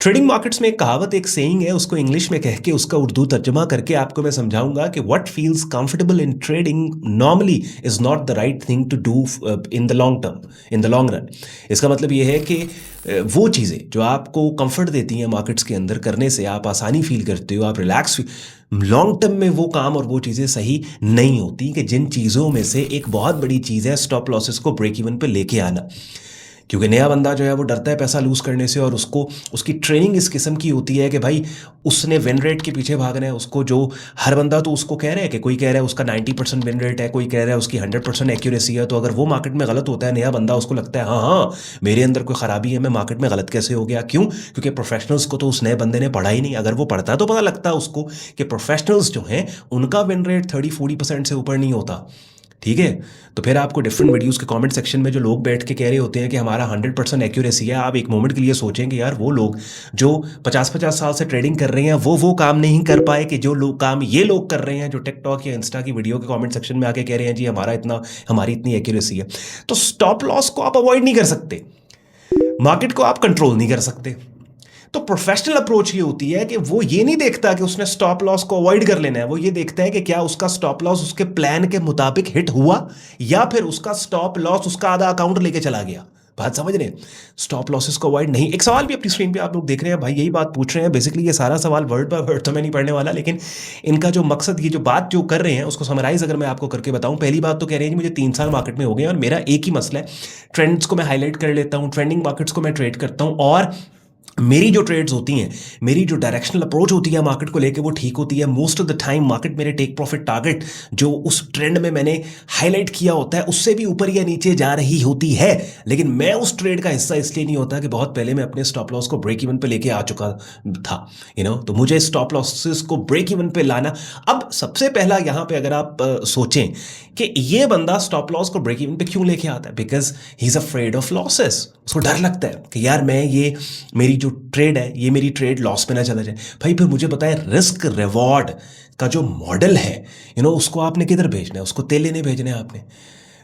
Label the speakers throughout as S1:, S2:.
S1: Trading markets में एक कहावत एक सेइंग है, उसको इंग्लिश में कह के उसका उर्दू तर्जुमा करके आपको मैं समझाऊंगा कि what feels comfortable in trading normally is not the right thing to do in the long term, in the long run. इसका मतलब ये है कि वो चीज़ें जो आपको कंफर्ट देती हैं मार्केट्स के अंदर करने से, आप आसानी फील करते हो, आप रिलैक्स, लॉन्ग टर्म में वो काम और वो चीज़ें सही नहीं होती। कि जिन चीज़ों में से एक बहुत बड़ी चीज़ है स्टॉप लॉसेस को ब्रेक इवन पे लेके आना। क्योंकि नया बंदा जो है वो डरता है पैसा लूज़ करने से, और उसको उसकी ट्रेनिंग इस किस्म की होती है कि भाई उसने विन रेट के पीछे भागना है। उसको जो हर बंदा तो उसको कह रहा है कि कोई कह रहा है उसका 90% विन रेट है, कोई कह रहा है उसकी 100% एक्यूरेसी है। तो अगर वो मार्केट में गलत होता है, नया बंदा उसको लगता है हाँ हाँ मेरे अंदर कोई ख़राबी है, मैं मार्केट में गलत कैसे हो गया। क्यों? क्योंकि प्रोफेशनल्स को तो उस नए बंदे ने पढ़ा ही नहीं। अगर वो पढ़ता तो पता लगता उसको कि प्रोफेशनल्स जो हैं उनका विन रेट 30-40% से ऊपर नहीं होता। ठीक है, तो फिर आपको डिफरेंट वीडियोस के कमेंट सेक्शन में जो लोग बैठ के कह रहे होते हैं कि हमारा 100% एक्यूरेसी है, आप एक मोमेंट के लिए सोचेंगे यार वो लोग जो 50-50 साल से ट्रेडिंग कर रहे हैं वो काम नहीं कर पाए कि जो लोग काम ये लोग कर रहे हैं जो टिकटॉक या इंस्टा की वीडियो के कमेंट सेक्शन में आके कह रहे हैं जी हमारी इतनी एक्यूरेसी है। तो स्टॉप लॉस को आप अवॉइड नहीं कर सकते, मार्केट को आप कंट्रोल नहीं कर सकते। तो प्रोफेशनल अप्रोच ये होती है कि वो ये नहीं देखता कि उसने स्टॉप लॉस को अवॉइड कर लेना है, वो ये देखता है कि क्या उसका स्टॉप लॉस उसके प्लान के मुताबिक हिट हुआ या फिर उसका स्टॉप लॉस उसका आधा अकाउंट लेके चला गया। बात समझ रहे हैं? स्टॉप लॉसेस को अवॉइड नहीं। एक सवाल भी अपनी स्क्रीन पे आप लोग देख रहे हैं, भाई यही बात पूछ रहे हैं। बेसिकली ये सारा सवाल वर्ड बाय वर्ड तो मैं नहीं पढ़ने वाला, लेकिन इनका जो मकसद, ये जो बात जो कर रहे हैं उसको समराइज अगर मैं आपको करके बताऊं। पहली बात तो कह रहे हैं जी मुझे 3 साल मार्केट में हो गए और मेरा एक ही मसला है, ट्रेंड्स को मैं हाईलाइट कर लेता हूं, ट्रेंडिंग मार्केट्स को मैं ट्रेड करता हूं, और मेरी जो ट्रेड्स होती हैं, मेरी जो डायरेक्शनल अप्रोच होती है मार्केट को लेके वो ठीक होती है। Most of the time market मेरे टेक प्रॉफिट टारगेट जो उस ट्रेंड में मैंने हाईलाइट किया होता है उससे भी ऊपर या नीचे जा रही होती है, लेकिन मैं उस ट्रेड का हिस्सा इसलिए नहीं होता कि बहुत पहले मैं अपने स्टॉप लॉस को ब्रेक इवन पे लेके आ चुका था। तो मुझे स्टॉप लॉसेस को ब्रेक इवन पे लाना। अब सबसे पहला यहाँ पे अगर आप सोचें कि ये बंदा स्टॉप लॉस को ब्रेक इवन पे क्यों लेके आता है, because he is afraid of losses. उसको डर लगता है कि यार मैं ये मेरी जो ट्रेड है ये मेरी ट्रेड लॉस पे ना चला जाए। भाई फिर मुझे बताए रिस्क रिवॉर्ड का जो मॉडल है उसको आपने किधर भेजना है? उसको तेल लेने भेजना है आपने।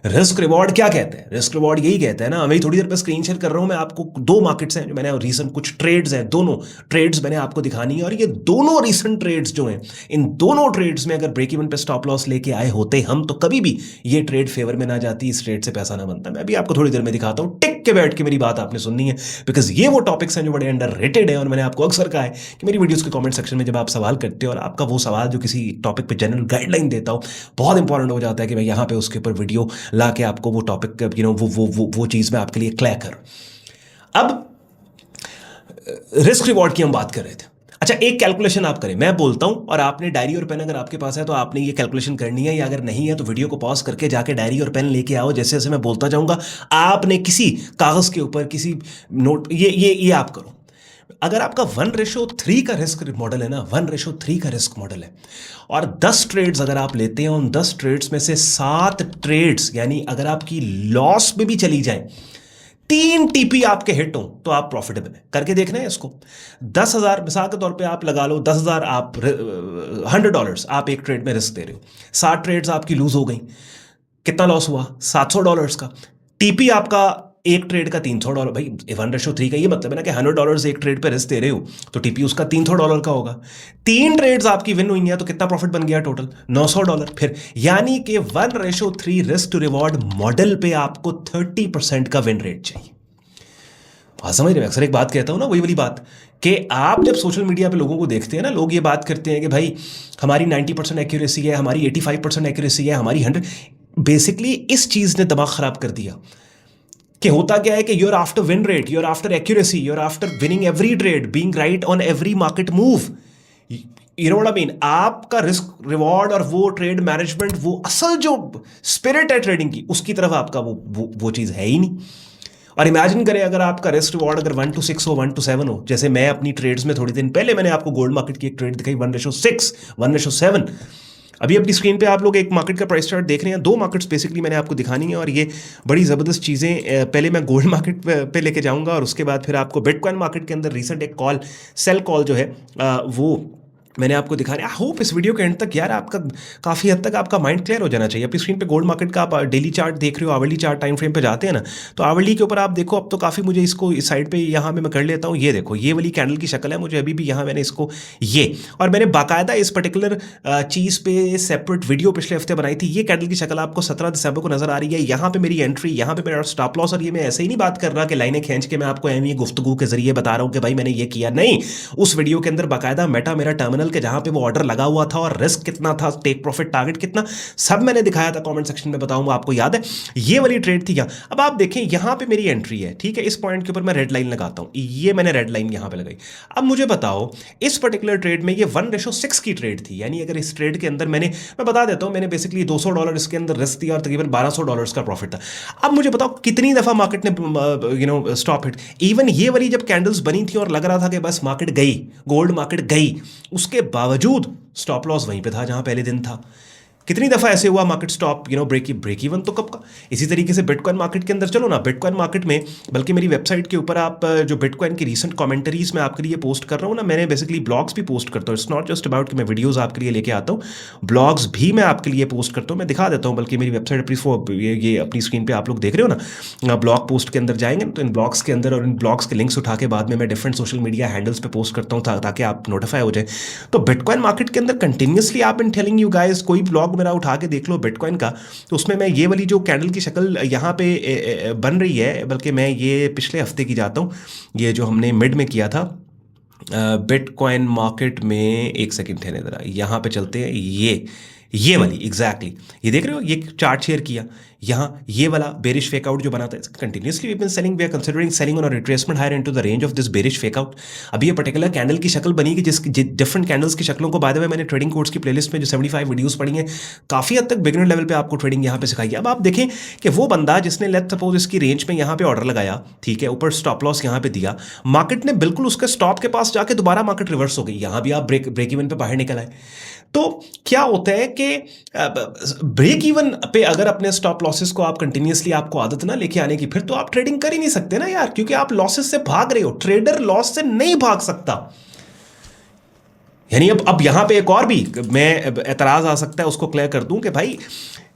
S1: रिस्क रिवॉर्ड क्या कहते हैं? रिस्क रिवॉर्ड यही कहता है ना, मैं थोड़ी देर पर स्क्रीन शेयर कर रहा हूं मैं आपको, 2 मार्केट्स हैं जो मैंने रीसेंट, कुछ ट्रेड्स हैं, दोनों ट्रेड्स मैंने आपको दिखानी है। और ये दोनों रीसेंट ट्रेड्स जो हैं, इन दोनों ट्रेड्स में अगर ब्रेक इवन पे स्टॉप लॉस लेके आए होते हम तो कभी भी ये ट्रेड फेवर में ना जाती, इस ट्रेड से पैसा ना बनता। मैं भी आपको थोड़ी देर में दिखाता हूँ, टिक के बैठ के मेरी बात आपने सुननी है, बिकॉज ये वो टॉपिक्स हैं जो बड़े अंडररेटेड है। और मैंने आपको अक्सर कहा है कि मेरी वीडियोस के कमेंट सेक्शन में जब आप सवाल करते हो और आपका वो सवाल जो किसी टॉपिक पे जनरल गाइडलाइन देता हूँ बहुत इंपॉर्टेंट हो जाता है कि मैं यहाँ पे उसके ऊपर वीडियो ला के आपको वो टॉपिक वो चीज़ मैं आपके लिए क्लियर करूँ। अब रिस्क रिवॉर्ड की हम बात कर रहे थे। अच्छा, एक कैलकुलेशन आप करें, मैं बोलता हूं और आपने डायरी और पेन अगर आपके पास है तो आपने ये कैलकुलेशन करनी है, या अगर नहीं है तो वीडियो को पॉज करके जाके डायरी और पेन लेके आओ। जैसे जैसे मैं बोलता जाऊंगा आपने किसी कागज के ऊपर किसी नोट ये आप करो। अगर आपका 1:3 का रिस्क मॉडल है ना, 1:3 का रिस्क मॉडल है, और 10 ट्रेड्स अगर आप लेते हैं, उन 10 ट्रेड्स में से 7 ट्रेड्स, यानी अगर आपकी लॉस में भी चली जाए, 3 टीपी आपके हिट हो तो आप प्रॉफिटेबल है। करके देखना है इसको। 10,000 मिसाल के तौर पे आप लगा लो, 10,000 आप $100 आप एक ट्रेड में रिस्क दे रहे हो, 7 ट्रेड्स आपकी लूज हो गई, कितना लॉस हुआ? $700 का। टीपी आपका एक ट्रेड का $300। भाई 1:3 का ये मतलब है ना कि $100 एक ट्रेड पे रिस्क दे रहे हो तो टीपी उसका $300 का होगा। 3 ट्रेड्स आपकी विन हुई हैं तो कितना प्रॉफिट बन गया टोटल? $900। फिर यानी कि 1:3 रिस्क टू रिवॉर्ड मॉडल पे आपको 30% का विन रेट चाहिए। हाँ, समझ रहे हैं? अक्सर एक बात कहता हूँ ना, वही वाली बात कि आप जब सोशल मीडिया पे लोगों को देखते हैं ना, लोग ये बात करते हैं कि भाई हमारी 90% एक्यूरेसी है, हमारी 85% एक्यूरेसी है, हमारी 100। बेसिकली इस चीज़ ने दिमाग खराब कर दिया कि होता क्या है कि you're after win rate, you're after accuracy, you're after winning every trade, being right on every market move. You know what I mean? आपका रिस्क रिवॉर्ड और वो ट्रेड मैनेजमेंट, वो असल जो स्पिरिट है ट्रेडिंग की, उसकी तरफ आपका वो चीज़ है ही नहीं। और इमेजिन करें अगर आपका रिस्क रिवॉर्ड अगर 1:6 हो, 1:7 हो, जैसे मैं अपनी ट्रेड्स में थोड़ी दिन पहले मैंने आपको गोल्ड मार्केट की एक ट्रेड दिखाई 1:6, 1:7। अभी अपनी स्क्रीन पे आप लोग एक मार्केट का प्राइस चार्ट देख रहे हैं। 2 मार्केट्स बेसिकली मैंने आपको दिखानी है और ये बड़ी ज़बरदस्त चीज़ें। पहले मैं गोल्ड मार्केट पे लेके जाऊंगा और उसके बाद फिर आपको बिटकॉइन मार्केट के अंदर रिसेंट एक कॉल, सेल कॉल जो है वो मैंने आपको दिखाने, आई होप इस वीडियो के एंड तक यार आपका काफ़ी हद तक आपका माइंड क्लियर हो जाना चाहिए। अपनी स्क्रीन पे गोल्ड मार्केट का आप डेली चार्ट देख रहे हो, आवरली चार्ट टाइम फ्रेम पे जाते हैं ना, तो आवरली के ऊपर आप देखो अब तो काफ़ी मुझे इसको इस साइड पे यहाँ पे मैं कर लेता हूँ। ये देखो ये वाली कैंडल की शक्ल है मुझे अभी भी यहाँ मैंने इसको ये, और मैंने बाकायदा इस पर्टिकुलर चीज़ पे सेपरेट वीडियो पिछले हफ्ते बनाई थी। ये कैंडल की शक्ल आपको 17 दिसंबर को नजर आ रही है। यहाँ पे मेरी एंट्री, यहाँ पे मेरा स्टॉप लॉस, और ये मैं ऐसे ही नहीं बात कर रहा कि लाइनें खींच के मैं आपको एम गुफ्तगू के जरिए बता रहा हूँ कि भाई मैंने ये किया, नहीं। उस वीडियो के अंदर बाकायदा मेटा मेरा टर्मिनल के जहाँ पे वो ऑर्डर लगा हुआ था और रिस्क कितना था, टेक प्रॉफिट टारगेट कितना, सब मैंने दिखाया था। कमेंट सेक्शन में बताऊंगा, आपको याद है ये वाली ट्रेड थी क्या। अब आप देखें यहां पे मेरी एंट्री है, ठीक है, इस पॉइंट के ऊपर मैं रेड लाइन लगाता हूं, ये मैंने रेड लाइन यहां पे लगाई। अब मुझे बताओ इस पर्टिकुलर ट्रेड में ये 1:6 की ट्रेड थी, यानी अगर इस ट्रेड के अंदर मैं बता देता हूं, मैंने बेसिकली $200 इसके अंदर रिस्क दिया और तकरीबन $1200 का प्रॉफिट था। अब मुझे बताओ कितनी दफा मार्केट ने स्टॉप हिट, इवन ये वाली जब कैंडल्स बनी थी और लग रहा था कि बस मार्केट गई, गोल्ड मार्केट गई, उसके बावजूद स्टॉप लॉस वहीं पे था जहां पहले दिन था। कितनी दफ़ा ऐसे हुआ मार्केट स्टॉप ब्रेक इवन तो कब का। इसी तरीके से बिटकॉइन मार्केट के अंदर चलो ना, बिटकॉइन मार्केट में बल्कि मेरी वेबसाइट के ऊपर आप जो बिटकॉइन की रीसेंट कमेंटरीज मैं आपके लिए पोस्ट कर रहा हूँ ना, मैंने बेसिकली ब्लॉग्स भी पोस्ट करता हूँ। इट्स नॉट जस्ट अबाउट कि मैं वीडियोज़ आपके लिए लेके आता हूँ, ब्लॉग्स भी मैं आपके लिए पोस्ट करता हूँ। मैं दिखा देता हूँ, बल्कि मेरी वेबसाइट अपनी ये अपनी स्क्रीन पर आप लोग देख रहे हो ना, ब्लॉग पोस्ट के अंदर जाएंगे तो इन ब्लॉग्स के अंदर और इन ब्लॉग्स के लिंक्स उठा के बाद में मैं डिफरेंट सोशल मीडिया हैंडल्स पे पोस्ट करता हूँ ताकि आप नोटिफाई हो जाए। तो बिटकॉइन मार्केट के अंदर कंटिन्यूसली आप इन टेलिंग यू गाइस, कोई ब्लॉग मेरा उठा के देख लो बिटकॉइन का, तो उसमें मैं ये वाली जो कैंडल की शक्ल यहाँ पे बन रही है, बल्कि मैं ये पिछले हफ्ते की जाता हूँ, ये जो हमने मिड में किया था बिटकॉइन मार्केट में, एक सेकंड थे जरा, यहाँ पे चलते हैं, ये वाली एग्जैक्टली ये देख रहे हो, ये चार्ट शेयर किया, यहाँ ये वाला बेरिश फेकआउट जो बनाता है continuously we been selling, we are considering selling on a retracement higher into the range of this bearish fakeout. अभी ये पर्टिकुलर कैंडल की शक्ल बनी कि जिसकी डिफरेंट कैंडल्स की शक्लों को बाय द वे मैंने ट्रेडिंग कोर्स की प्लेलिस्ट में जो 75 वीडियोस पढ़ी हैं, काफ़ी हद तक बिगिनर लेवल पे आपको ट्रेडिंग यहाँ पे सिखाई है। अब आप देखें कि वो बंदा जिसने लेट्स सपोज इसकी रेंज में यहाँ पे ऑर्डर लगाया, ठीक है, ऊपर स्टॉप लॉस यहाँ पे दिया, मार्केट ने बिल्कुल उसके स्टॉप के पास जाके दोबारा मार्केट रिवर्स हो गई, यहाँ भी आप ब्रेक इवन पे बाहर निकल आए। तो क्या होता है कि ब्रेक इवन पे अगर अपने स्टॉप लॉसेस को आप कंटिन्यूसली आपको आदत ना लेके आने की, फिर तो आप ट्रेडिंग कर ही नहीं सकते ना यार, क्योंकि आप लॉसेस से भाग रहे हो। ट्रेडर लॉस से नहीं भाग सकता। यानी अब यहां पे एक और भी मैं एतराज आ सकता है, उसको क्लियर कर दूं कि भाई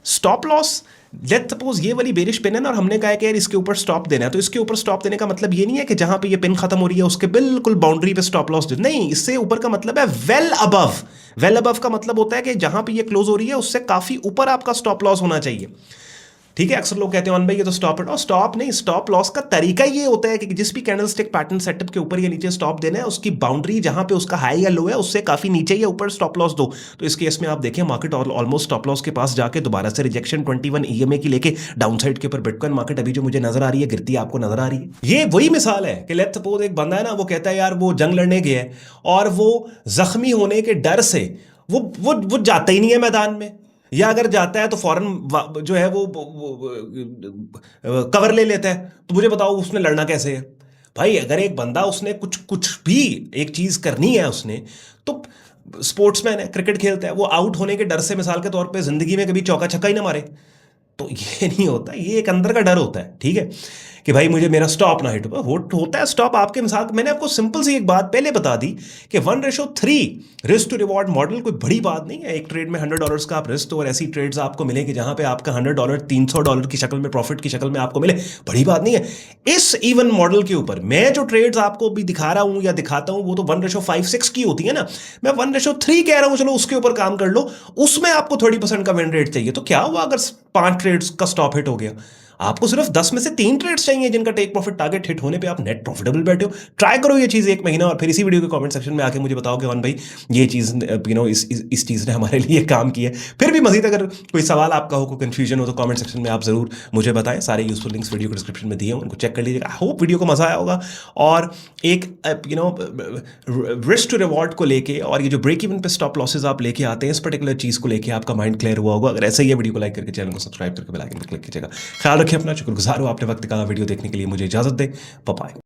S1: स्टॉप लॉस, लेट सपोज ये वाली बेरिश पिन है ना, और हमने कहा कि यार इसके ऊपर स्टॉप देना है, तो इसके ऊपर स्टॉप देने का मतलब ये नहीं है कि जहां पे ये पिन खत्म हो रही है उसके बिल्कुल बाउंड्री पे स्टॉप लॉस दे, नहीं, इससे ऊपर का मतलब है वेल अबव। वेल अबव का मतलब होता है कि जहां पे ये क्लोज हो रही है उससे काफी ऊपर आपका स्टॉप लॉस होना चाहिए, ठीक है। अक्सर लोग कहते हैं भाई ये तो स्टॉप है, स्टॉप नहीं, स्टॉप लॉस का तरीका ये होता है कि जिस भी कैंडल स्टिक पैटर्न सेटअप के ऊपर या नीचे स्टॉप देना है, उसकी बाउंड्री जहां पे उसका हाई या लो है उससे काफी नीचे या ऊपर स्टॉप लॉस दो। तो इस केस में आप देखें मार्केट ऑलमोस्ट स्टॉप लॉस के पास जाके दोबारा से रिजेक्शन 21 EMA की लेके डाउन साइड के ऊपर बिटकॉइन मार्केट अभी जो मुझे नजर आ रही है गिरती आपको नजर आ रही है। ये वही मिसाल है कि लेट्स सपोज एक बंदा है ना, वो कहता है यार वो जंग लड़ने गया है और वो जख्मी होने के डर से वो जाता ही नहीं है मैदान में, या अगर जाता है तो फौरन जो है वो कवर ले लेता है। तो मुझे बताओ उसने लड़ना कैसे है भाई। अगर एक बंदा उसने कुछ भी एक चीज करनी है उसने, तो स्पोर्ट्समैन है, क्रिकेट खेलता है, वो आउट होने के डर से मिसाल के तौर पे जिंदगी में कभी चौका छक्का ही ना मारे, तो ये नहीं होता, ये एक अंदर का डर होता है, ठीक है, कि भाई मुझे मेरा स्टॉप ना हिट होता है स्टॉप आपके मिसाल। मैंने आपको सिंपल सी एक बात पहले बता दी कि 1:3 रिस्क टू रिवॉर्ड मॉडल कोई बड़ी बात नहीं है। एक ट्रेड में $100 का आप रिस्क दो और ऐसी ट्रेड्स आपको मिलेंगे जहां पे आपका $100 $300 की शक्ल में प्रॉफिट की शक्ल में आपको मिले, बड़ी बात नहीं है। इस इवन मॉडल के ऊपर मैं जो ट्रेड्स आपको भी दिखा रहा हूं या दिखाता हूं वो तो 1:5-6 की होती है ना, मैं 1:3 कह रहा हूं, चलो उसके ऊपर काम कर लो, उसमें आपको 30% का विन रेट चाहिए। तो क्या हुआ अगर 5 ट्रेड्स का स्टॉप हिट हो गया, आपको सिर्फ 10 में से 3 ट्रेड्स चाहिए जिनका टेक प्रॉफिट टारगेट हिट होने पे आप नेट प्रॉफिटेबल बैठे हो। ट्राई करो ये चीज़ 1 महीना और फिर इसी वीडियो के कमेंट सेक्शन में आके मुझे बताओ कि भाई ये चीज़ इस चीज़ ने हमारे लिए काम किया है। फिर भी मजीद अगर कोई सवाल आपका हो, कोई कंफ्यूजन हो, तो कमेंट सेक्शन में आप जरूर मुझे बताएं। सारे यूजफुल लिंक्स वीडियो को डिस्क्रिप्शन में दिए हैं, उनको चेक कर लीजिएगा। आई होप वीडियो को मजा आया होगा और एक रिस्क टू रिवॉर्ड को लेके और ये जो ब्रेक इवन पे स्टॉप लॉसेज आप लेके आते हैं, इस पर्टिकुलर चीज़ को लेके आपका माइंड क्लियर हुआ होगा। अगर ऐसे ही वीडियो को लाइक करके चैनल को सब्सक्राइब करके बेल आइकन पर क्लिक कीजिएगा। ख्याल रखिए अपना, शुक्रगुजार हो आपने वक्त का वीडियो देखने के लिए। मुझे इजाजत दें, बाय बाय।